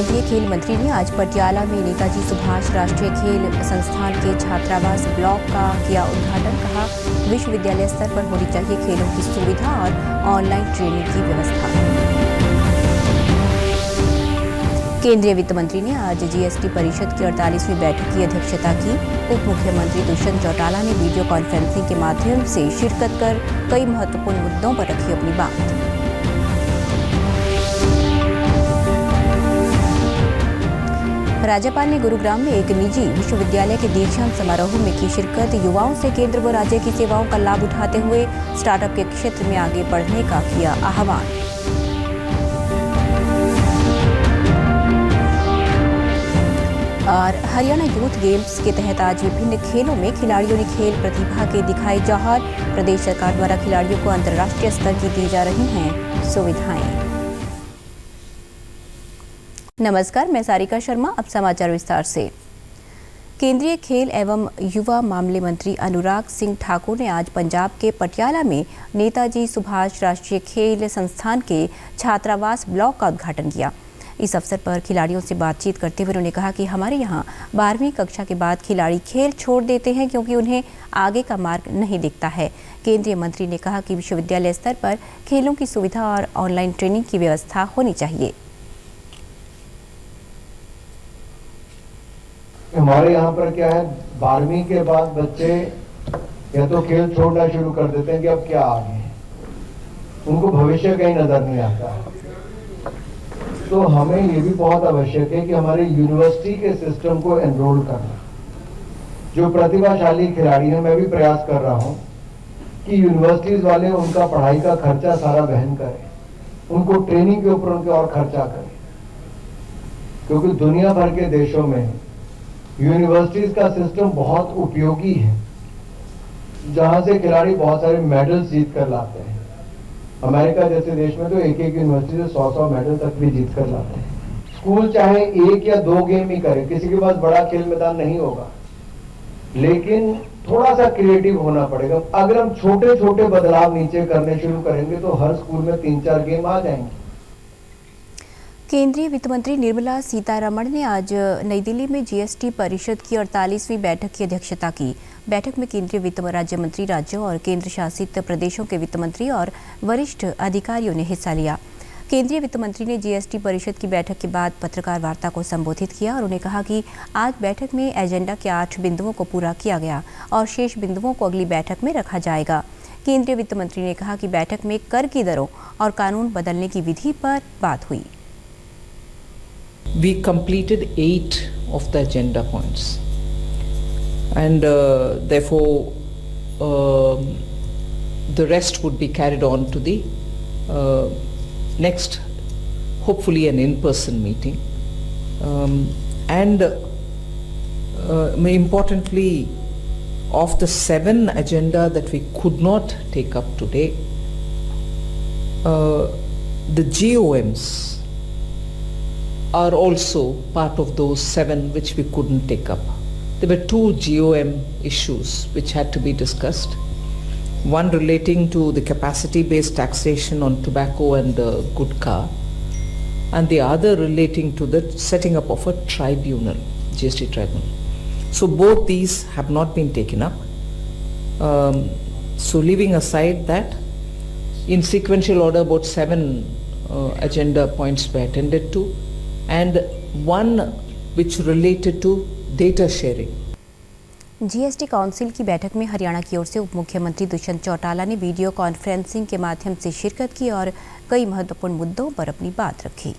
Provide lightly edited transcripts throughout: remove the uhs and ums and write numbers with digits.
केंद्रीय खेल मंत्री ने आज पटियाला में नेताजी सुभाष राष्ट्रीय खेल संस्थान के छात्रावास ब्लॉक का किया उद्घाटन। कहा, विश्वविद्यालय स्तर पर होनी चाहिए खेलों की सुविधा और ऑनलाइन ट्रेनिंग की व्यवस्था। केंद्रीय वित्त मंत्री ने आज जीएसटी परिषद की 48वीं बैठक की अध्यक्षता की। उप मुख्यमंत्री दुष्यंत चौटाला ने वीडियो कॉन्फ्रेंसिंग के माध्यम से शिरकत कर कई महत्वपूर्ण मुद्दों पर रखी अपनी बात। राज्यपाल ने गुरुग्राम में एक निजी विश्वविद्यालय के दीक्षांत समारोह में की शिरकत। युवाओं से केंद्र व राज्य की सेवाओं का लाभ उठाते हुए स्टार्टअप के क्षेत्र में आगे बढ़ने का किया आह्वान। और हरियाणा यूथ गेम्स के तहत आज विभिन्न खेलों में खिलाड़ियों ने खेल प्रतिभा के दिखाई जौहर। प्रदेश सरकार द्वारा खिलाड़ियों को अंतर्राष्ट्रीय स्तर की दी जा रही हैं सुविधाएं। नमस्कार, मैं सारिका शर्मा। अब समाचार विस्तार से। केंद्रीय खेल एवं युवा मामले मंत्री अनुराग सिंह ठाकुर ने आज पंजाब के पटियाला में नेताजी सुभाष राष्ट्रीय खेल संस्थान के छात्रावास ब्लॉक का उद्घाटन किया। इस अवसर पर खिलाड़ियों से बातचीत करते हुए उन्होंने कहा कि हमारे यहाँ 12वीं कक्षा के बाद खिलाड़ी खेल छोड़ देते हैं क्योंकि उन्हें आगे का मार्ग नहीं दिखता है। केंद्रीय मंत्री ने कहा कि विश्वविद्यालय स्तर पर खेलों की सुविधा और ऑनलाइन ट्रेनिंग की व्यवस्था होनी चाहिए। हमारे यहाँ पर क्या है, 12वीं के बाद बच्चे या तो खेल छोड़ना शुरू कर देते हैं कि अब क्या आगे, उनको भविष्य का ही नजर नहीं आता। तो हमें ये भी बहुत आवश्यक है कि हमारे यूनिवर्सिटी के सिस्टम को एनरोल करना। जो प्रतिभाशाली खिलाड़ी हैं, मैं भी प्रयास कर रहा हूँ कि यूनिवर्सिटीज वाले उनका पढ़ाई का खर्चा सारा वहन करें, उनको ट्रेनिंग के ऊपर उनके और खर्चा करें, क्योंकि दुनिया भर के देशों में यूनिवर्सिटीज का सिस्टम बहुत उपयोगी है, जहां से खिलाड़ी बहुत सारे मेडल्स जीत कर लाते हैं। अमेरिका जैसे देश में तो एक एक यूनिवर्सिटी से 100 मेडल तक भी जीत कर लाते हैं। स्कूल चाहे 1 या 2 गेम ही करे, किसी के पास बड़ा खेल मैदान नहीं होगा, लेकिन थोड़ा सा क्रिएटिव होना पड़ेगा। अगर हम छोटे छोटे बदलाव नीचे करने शुरू करेंगे तो हर स्कूल में 3-4 गेम आ जाएंगे। केंद्रीय वित्त मंत्री निर्मला सीतारमण ने आज नई दिल्ली में जीएसटी परिषद की 48वीं बैठक की अध्यक्षता की। बैठक में केंद्रीय वित्त राज्य मंत्री, राज्यों और केंद्र शासित प्रदेशों के वित्त मंत्री और वरिष्ठ अधिकारियों ने हिस्सा लिया। केंद्रीय वित्त मंत्री ने जीएसटी परिषद की बैठक के बाद पत्रकार वार्ता को संबोधित किया और उन्होंने कहा कि आज बैठक में एजेंडा के 8 बिंदुओं को पूरा किया गया और शेष बिंदुओं को अगली बैठक में रखा जाएगा। केंद्रीय वित्त मंत्री ने कहा कि बैठक में कर की दरों और कानून बदलने की विधि पर बात हुई। We completed 8 of the agenda points, and therefore the rest would be carried on to the next, hopefully an in-person meeting, and importantly, of the 7 agenda that we could not take up today, the GOMs are also part of those 7 which we couldn't take up. There were 2 GOM issues which had to be discussed. One relating to the capacity-based taxation on tobacco and gutkha, and the other relating to the setting up of a tribunal, GST tribunal. So both these have not been taken up. So leaving aside that, in sequential order about 7 agenda points were attended to, and one which related to data sharing. GST council की बैठक में हरियाणा की ओर से उप मुख्यमंत्री दुष्यंत चौटाला ने video conferencing के माध्यम से शिरकत की और कई महत्वपूर्ण मुद्दों पर अपनी बात रखी।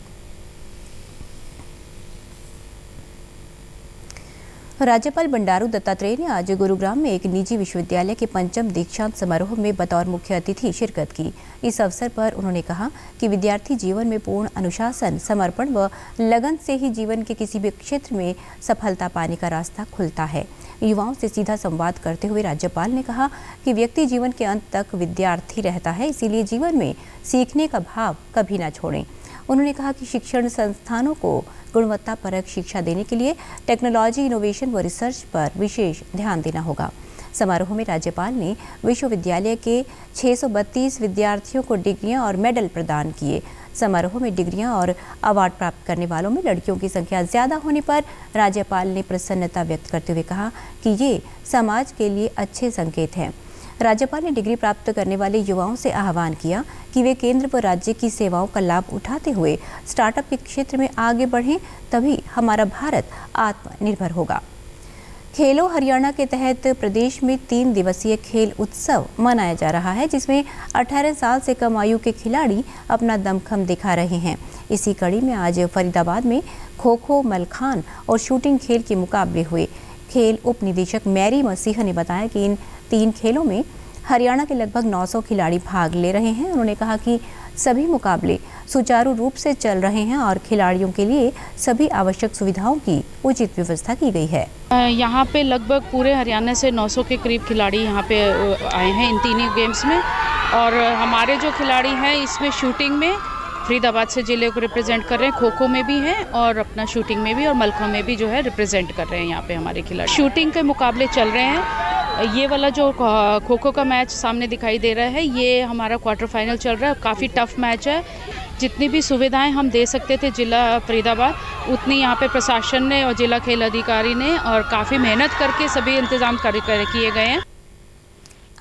राज्यपाल बंडारू दत्तात्रेय ने आज गुरुग्राम में एक निजी विश्वविद्यालय के 5म दीक्षांत समारोह में बतौर मुख्य अतिथि शिरकत की। इस अवसर पर उन्होंने कहा कि विद्यार्थी जीवन में पूर्ण अनुशासन, समर्पण व लगन से ही जीवन के किसी भी क्षेत्र में सफलता पाने का रास्ता खुलता है। युवाओं से सीधा संवाद करते हुए राज्यपाल ने कहा कि व्यक्ति जीवन के अंत तक विद्यार्थी रहता है, इसीलिए जीवन में सीखने का भाव कभी ना छोड़ें। उन्होंने कहा कि शिक्षण संस्थानों को गुणवत्तापरक शिक्षा देने के लिए टेक्नोलॉजी, इनोवेशन व रिसर्च पर विशेष ध्यान देना होगा। समारोह में राज्यपाल ने विश्वविद्यालय के 632 विद्यार्थियों को डिग्रियां और मेडल प्रदान किए। समारोह में डिग्रियां और अवार्ड प्राप्त करने वालों में लड़कियों की संख्या ज्यादा होने पर राज्यपाल ने प्रसन्नता व्यक्त करते हुए कहा कि ये समाज के लिए अच्छे संकेत हैं। राज्यपाल ने डिग्री प्राप्त करने वाले युवाओं से आह्वान किया कि वे केंद्र व राज्य की सेवाओं का लाभ उठाते हुए स्टार्टअप के क्षेत्र में आगे बढ़ें, तभी हमारा भारत आत्मनिर्भर होगा। खेलो हरियाणा के तहत प्रदेश में 3 दिवसीय खेल उत्सव मनाया जा रहा है, जिसमें 18 साल से कम आयु के खिलाड़ी अपना दमखम दिखा रहे हैं। इसी कड़ी में आज फरीदाबाद में खो-खो, मलखान और शूटिंग खेल के मुकाबले हुए। खेल उप निदेशक मैरी मसीह ने बताया कि इन 3 खेलों में हरियाणा के लगभग 900 खिलाड़ी भाग ले रहे हैं। उन्होंने कहा कि सभी मुकाबले सुचारू रूप से चल रहे हैं और खिलाड़ियों के लिए सभी आवश्यक सुविधाओं की उचित व्यवस्था की गई है। यहाँ पे लगभग पूरे हरियाणा से 900 के करीब खिलाड़ी यहाँ पे आए हैं इन तीनों गेम्स में। और हमारे जो खिलाड़ी हैं इसमें शूटिंग में फरीदाबाद से जिले को रिप्रेजेंट कर रहे हैं, खो-खो में भी हैं और अपना शूटिंग में भी और मलखा में भी जो है रिप्रेजेंट कर रहे हैं यहाँ पे हमारे खिलाड़ी। शूटिंग के मुकाबले चल रहे हैं। ये वाला जो खो-खो का मैच सामने दिखाई दे रहा है, ये हमारा क्वार्टर फाइनल चल रहा है। काफ़ी टफ मैच है। जितनी भी सुविधाएं हम दे सकते थे जिला फरीदाबाद, उतनी यहाँ पे प्रशासन ने और जिला खेल अधिकारी ने और काफ़ी मेहनत करके सभी इंतजाम किए गए हैं।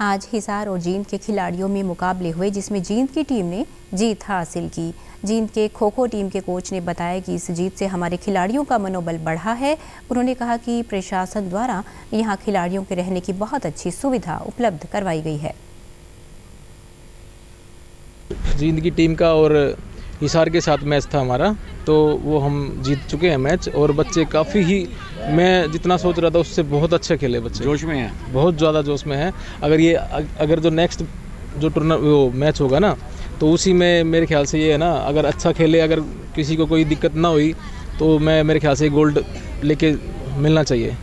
आज हिसार और जींद के खिलाड़ियों में मुकाबले हुए, जिसमें जींद की टीम ने जीत हासिल की। जींद के खो-खो टीम के कोच ने बताया कि इस जीत से हमारे खिलाड़ियों का मनोबल बढ़ा है। उन्होंने कहा कि प्रशासन द्वारा यहां खिलाड़ियों के रहने की बहुत अच्छी सुविधा उपलब्ध करवाई गई है। जींद की टीम का और हिसार के साथ मैच था हमारा, तो वो हम जीत चुके हैं मैच। और बच्चे काफ़ी ही, मैं जितना सोच रहा था उससे बहुत अच्छे खेले बच्चे, जोश में हैं, बहुत ज़्यादा जोश में है। अगर जो नेक्स्ट जो वो मैच होगा ना, तो उसी में मेरे ख्याल से ये है ना, अगर अच्छा खेले, अगर किसी को कोई दिक्कत ना हुई, तो मेरे ख्याल से गोल्ड लेके मिलना चाहिए।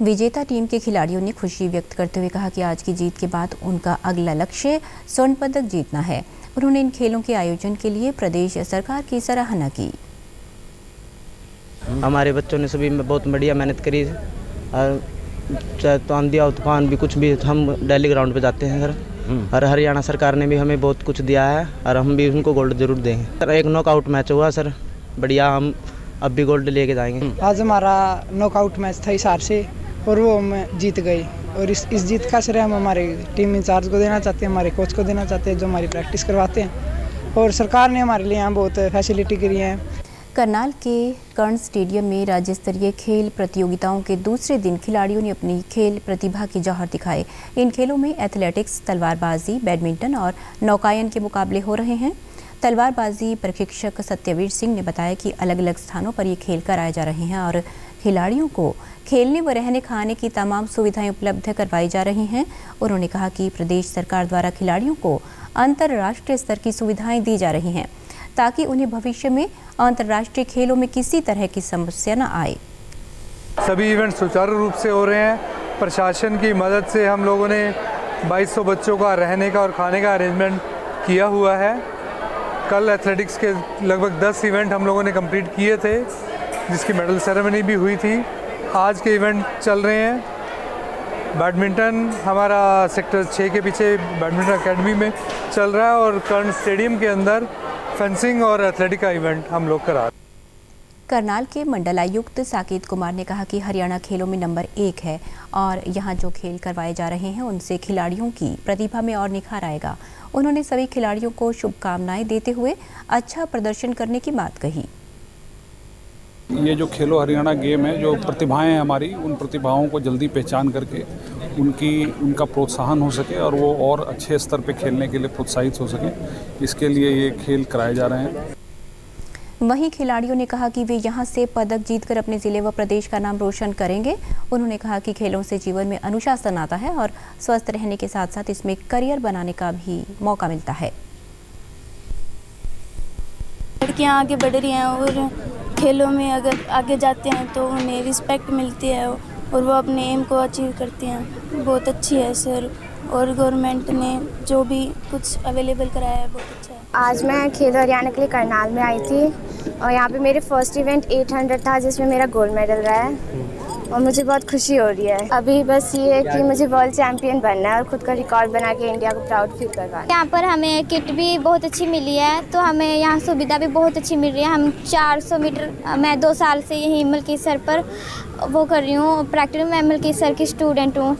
विजेता टीम के खिलाड़ियों ने खुशी व्यक्त करते हुए कहा कि आज की जीत के बाद उनका अगला लक्ष्य स्वर्ण पदक जीतना है। उन्होंने इन खेलों के आयोजन के लिए प्रदेश सरकार की सराहना की। हमारे बच्चों ने सभी में बहुत बढ़िया मेहनत करी और चाहे तो आंधी और तूफान भी कुछ भी, हम डेली ग्राउंड पे जाते हैं सर। और हरियाणा सरकार ने भी हमें बहुत कुछ दिया है और हम भी उनको गोल्ड जरूर देंगे सर। एक नॉकआउट मैच हुआ सर, बढ़िया, हम अब भी गोल्ड लेके जाएंगे। आज हमारा नॉकआउट मैच था हिसार से और वो हम जीत गए। और इस जीत का श्रेय हम हमारे टीम इंचार्ज को देना चाहते हैं, हमारे कोच को देना चाहते हैं जो हमारी प्रैक्टिस करवाते हैं। और सरकार ने हमारे लिए यहाँ बहुत फैसिलिटी करी है। करनाल के कर्ण स्टेडियम में राज्य स्तरीय खेल प्रतियोगिताओं के दूसरे दिन खिलाड़ियों ने अपनी खेल प्रतिभा के जौहर दिखाए। इन खेलों में एथलेटिक्स, तलवारबाजी, बैडमिंटन और नौकायन के मुकाबले हो रहे हैं। तलवारबाजी प्रशिक्षक सत्यवीर सिंह ने बताया कि अलग अलग स्थानों पर ये खेल कराए जा रहे हैं और खिलाड़ियों को खेलने व रहने खाने की तमाम सुविधाएं उपलब्ध करवाई जा रही हैं। उन्होंने कहा कि प्रदेश सरकार द्वारा खिलाड़ियों को अंतर्राष्ट्रीय स्तर की सुविधाएं दी जा रही हैं ताकि उन्हें भविष्य में अंतर्राष्ट्रीय खेलों में किसी तरह की समस्या न आए। सभी इवेंट सुचारू रूप से हो रहे हैं। प्रशासन की मदद से हम लोगों ने 2200 बच्चों का रहने का और खाने का अरेंजमेंट किया हुआ है। कल एथलेटिक्स के लगभग 10 इवेंट हम लोगों ने कंप्लीट किए थे, जिसकी मेडल सेरेमनी भी हुई थी। आज के इवेंट चल रहे हैं। बैडमिंटन हमारा सेक्टर 6 के पीछे बैडमिंटन एकेडमी में चल रहा है और कर्ण स्टेडियम के अंदर फेंसिंग और एथलेटिक का इवेंट हम लोग करा रहे हैं। करनाल के मंडलायुक्त साकेत कुमार ने कहा कि हरियाणा खेलों में नंबर 1 है और यहाँ जो खेल करवाए जा रहे हैं उनसे खिलाड़ियों की प्रतिभा में और निखार आएगा। उन्होंने सभी खिलाड़ियों को शुभकामनाएं देते हुए अच्छा प्रदर्शन करने की बात कही। ये जो खेलो हरियाणा गेम है, जो प्रतिभाएं हैं हमारी, उन प्रतिभाओं को जल्दी पहचान करके उनका प्रोत्साहन हो सके और वो और अच्छे स्तर पे खेलने के लिए प्रोत्साहित हो सके, इसके लिए ये खेल कराए जा रहे हैं। वहीं खिलाड़ियों ने कहा कि वे यहां से पदक जीतकर अपने जिले व प्रदेश का नाम रोशन करेंगे। उन्होंने कहा कि खेलों से जीवन में अनुशासन आता है और स्वस्थ रहने के साथ साथ इसमें करियर बनाने का भी मौका मिलता है। लड़कियां आगे बढ़ रही हैं और खेलों में अगर आगे जाते हैं तो उन्हें रिस्पेक्ट मिलती है और वो अपने एम को अचीव करती हैं। बहुत अच्छी है सर, और गवर्नमेंट ने जो भी कुछ अवेलेबल कराया है बहुत अच्छा है। आज मैं खेलो हरियाणा के लिए करनाल में आई थी और यहाँ पे मेरे फर्स्ट इवेंट 800 था जिसमें मेरा गोल्ड मेडल रहा है। और मुझे बहुत खुशी हो रही है। अभी बस ये है कि मुझे वर्ल्ड चैंपियन बनना है और खुद का रिकॉर्ड बना के इंडिया को प्राउड फील करवाना है। यहाँ पर हमें किट भी बहुत अच्छी मिली है, तो हमें यहाँ सुविधा भी बहुत अच्छी मिल रही है। हम 400 मीटर, मैं 2 साल से यहीं मलकी सर पर वो कर रही हूँ, प्रैक्टिस में मलकी सर की स्टूडेंट हूँ।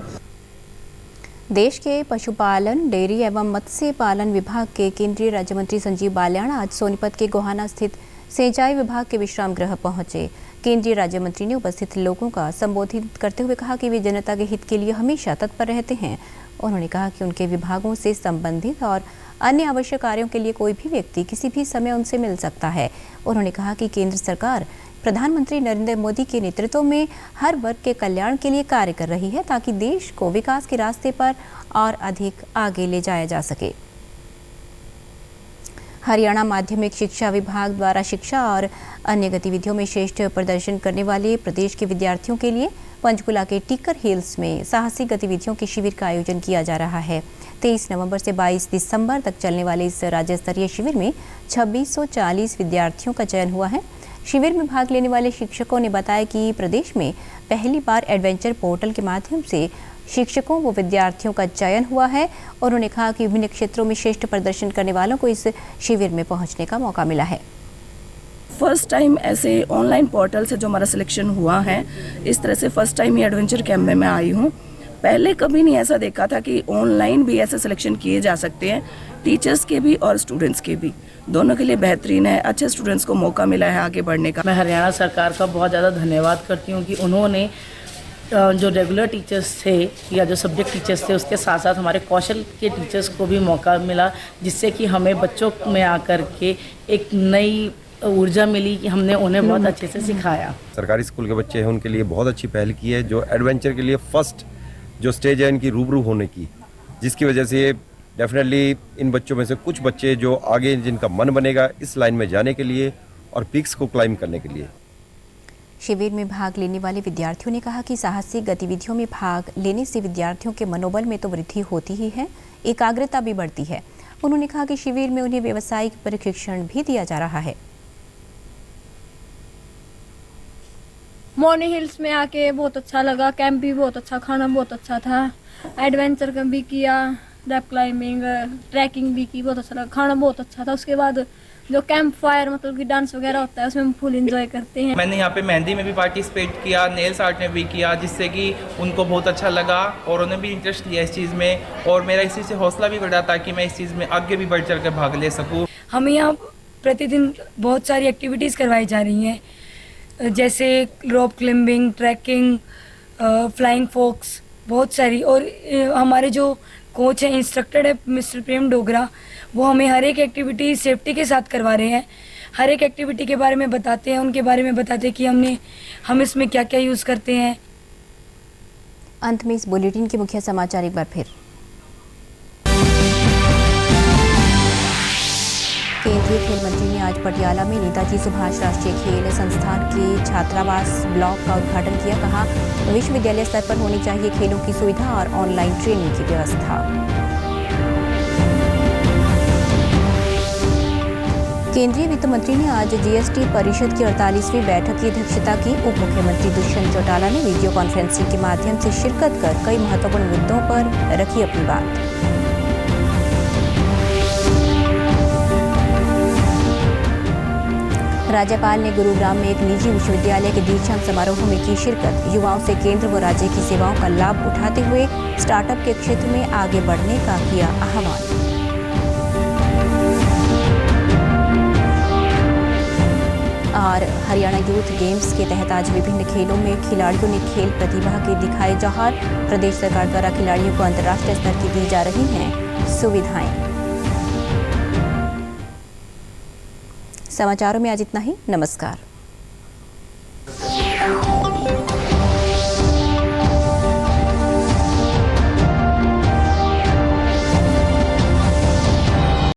देश के पशुपालन, डेयरी एवं मत्स्य पालन विभाग के केंद्रीय राज्य मंत्री संजीव बालियाना आज सोनीपत के गोहाना स्थित सिंचाई विभाग के विश्राम गृह पहुंचे। केंद्रीय राज्य मंत्री ने उपस्थित लोगों का संबोधित करते हुए कहा कि वे जनता के हित के लिए हमेशा तत्पर रहते हैं। उन्होंने कहा कि उनके विभागों से संबंधित और अन्य आवश्यक कार्यों के लिए कोई भी व्यक्ति किसी भी समय उनसे मिल सकता है। उन्होंने कहा कि केंद्र सरकार प्रधानमंत्री नरेंद्र मोदी के नेतृत्व में हर वर्ग के कल्याण के लिए कार्य कर रही है ताकि देश को विकास के रास्ते पर और अधिक आगे ले जाया जा सके। हरियाणा माध्यमिक शिक्षा विभाग द्वारा शिक्षा और अन्य गतिविधियों में श्रेष्ठ प्रदर्शन करने वाले प्रदेश के विद्यार्थियों के लिए पंचकुला के टिकर हिल्स में साहसिक गतिविधियों के शिविर का आयोजन किया जा रहा है। 23 नवंबर से 22 दिसंबर तक चलने वाले इस राज्य स्तरीय शिविर में 2640 विद्यार्थियों का चयन हुआ है। शिविर में भाग लेने वाले शिक्षकों ने बताया कि प्रदेश में पहली बार एडवेंचर पोर्टल के माध्यम से शिक्षकों व विद्यार्थियों का चयन हुआ है। उन्होंने कहा कि विभिन्न क्षेत्रों में श्रेष्ठ प्रदर्शन करने वालों को इस शिविर में पहुंचने का मौका मिला है। फर्स्ट टाइम ऐसे ऑनलाइन पोर्टल से जो हमारा सिलेक्शन हुआ है, इस तरह से फर्स्ट टाइम ये एडवेंचर कैंप में मैं आई हूँ। पहले कभी नहीं ऐसा देखा था कि ऑनलाइन भी ऐसे सिलेक्शन किए जा सकते हैं, टीचर्स के भी और स्टूडेंट्स के भी, दोनों के लिए बेहतरीन है। अच्छे स्टूडेंट्स को मौका मिला है आगे बढ़ने का। मैं हरियाणा सरकार का बहुत ज़्यादा धन्यवाद करती हूँ कि उन्होंने जो रेगुलर टीचर्स थे या जो सब्जेक्ट टीचर्स थे उसके साथ साथ हमारे कौशल के टीचर्स को भी मौका मिला, जिससे कि हमें बच्चों में आकर के एक नई ऊर्जा मिली कि हमने उन्हें बहुत अच्छे से सिखाया। सरकारी स्कूल के बच्चे हैं उनके लिए बहुत अच्छी पहल की है, जो एडवेंचर के लिए फर्स्ट जो स्टेज है इनकी रूबरू होने की, जिसकी वजह से डेफिनेटली इन बच्चों में से कुछ बच्चे जो आगे जिनका मन बनेगा इस लाइन में जाने के लिए और पीक्स को क्लाइंब करने के लिए। शिविर में भाग लेने वाले विद्यार्थियों ने कहा कि साहसिक गतिविधियों में भाग लेने से विद्यार्थियों के मनोबल में तो वृद्धि होती ही है, एकाग्रता भी बढ़ती है। उन्होंने कहा कि शिविर में उन्हें व्यावसायिक प्रशिक्षण भी दिया जा रहा है। मोनी हिल्स में आके बहुत अच्छा लगा, कैंप भी बहुत अच्छा, खाना बहुत अच्छा था, एडवेंचर का भी किया, रैप क्लाइंबिंग, ट्रैकिंग भी की, बहुत अच्छा लगा, खाना बहुत अच्छा था। उसके बाद जो कैंप फायर मतलब कि डांस वगैरह होता है उसमें हम फुल एंजॉय करते हैं। मैंने यहाँ पे मेहंदी में भी पार्टिसिपेट किया, नेल्स आर्ट में भी किया, जिससे कि उनको बहुत अच्छा लगा और उन्हें भी इंटरेस्ट लिया इस चीज़ में, और मेरा इस चीज़ से हौसला भी बढ़ा ताकि मैं इस चीज़ में आगे भी बढ़ चढ़ कर भाग ले सकूँ। हमें यहाँ प्रतिदिन बहुत सारी एक्टिविटीज़ करवाई जा रही हैं, जैसे रॉप क्लाइंबिंग, ट्रैकिंग, फ्लाइंग फॉक्स, बहुत सारी। और हमारे जो कोच हैं, इंस्ट्रक्टर है मिस्टर प्रेम डोगरा, वो हमें हर एक एक्टिविटी सेफ्टी के साथ करवा रहे हैं। हर एक एक्टिविटी के बारे में बताते हैं, उनके बारे में बताते हैं कि हम इसमें क्या क्या यूज़ करते हैं। अंत में इस बुलेटिन के मुख्य समाचार एक बार फिर। केंद्रीय खेल मंत्री ने आज पटियाला में नेताजी सुभाष राष्ट्रीय खेल संस्थान के छात्रावास ब्लॉक का उद्घाटन किया। कहा, विश्वविद्यालय स्तर पर होनी चाहिए खेलों की सुविधा और ऑनलाइन ट्रेनिंग की व्यवस्था। केंद्रीय वित्त मंत्री ने आज जीएसटी परिषद की 48वीं बैठक की अध्यक्षता की। उप मुख्यमंत्री दुष्यंत चौटाला ने वीडियो कॉन्फ्रेंसिंग के माध्यम से शिरकत कर कई महत्वपूर्ण मुद्दों पर रखी अपनी बात। राज्यपाल ने गुरुग्राम में एक निजी विश्वविद्यालय के दीक्षांत समारोह में की शिरकत। युवाओं से केंद्र व राज्य की सेवाओं का लाभ उठाते हुए स्टार्टअप के क्षेत्र में आगे बढ़ने का किया आह्वान। और हरियाणा यूथ गेम्स के तहत आज विभिन्न खेलों में खिलाड़ियों ने खेल प्रतिभा के दिखाए जौहर। प्रदेश सरकार द्वारा खिलाड़ियों को अंतर्राष्ट्रीय स्तर की दी जा रही हैं सुविधाएं। समाचारों में आज इतना ही। नमस्कार।